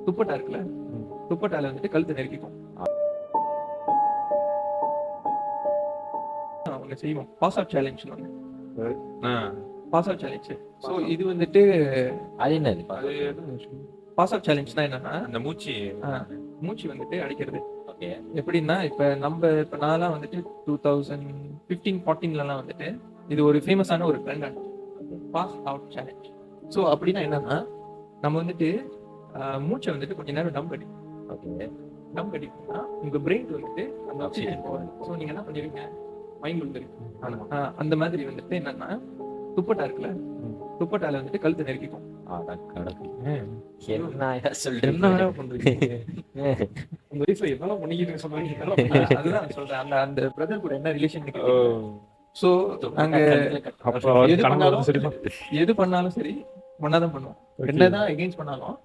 துப்பட்டா இருக்குல்ல, துப்பட்டால வந்துட்டு கழுத்தை நெருக்கிக்கும். அவங்க செய்வோம் பாஸ் அவுட் சேலஞ்ச் ஒன்று. Pass out challenge. ஸோ இது வந்துட்டு அது என்னது அது பாஸ் அவுட் சேலஞ்ச்னா என்னன்னா, அந்த மூச்சு மூச்சு வந்துட்டு அடிக்கிறது. ஓகே எப்படின்னா இப்போ நான்லாம் வந்துட்டு 2015-14 வந்துட்டு இது ஒரு ஃபேமஸான ஒரு trend pass out challenge. So அப்படின்னா என்னன்னா, நம்ம வந்துட்டு மூச்சை வந்துட்டு கொஞ்ச நேரம் டம் கட்டி ஓகே டம் கட்டிட்டோம்னா உங்க பிரெயின் வந்துட்டு அந்த ஆக்சிஜன் போகாது. ஸோ நீங்க என்ன பண்ணுவீங்க, மைண்ட் வந்துருக்கு. அந்த மாதிரி வந்துட்டு என்னன்னா, துப்பட்டா இருக்குல்ல, துப்பட்டால வந்துட்டு கழுத்தை நெருக்கிக்கும். என்ன சொல்றேன் என்ன வேணா பண்றீங்க உங்க லைஃப்ல என்னெல்லாம் பண்ணிக்கிட்டு சொல்றீங்க, அதுதான் நான் சொல்றேன். அந்த பிரதர் கூட என்ன ரிலேஷன். ஸோ நாங்க எது பண்ணாலும் சரி ஒன்னாதான் பண்ணுவோம். என்னதான் எகெயின்ஸ்ட் பண்ணாலும்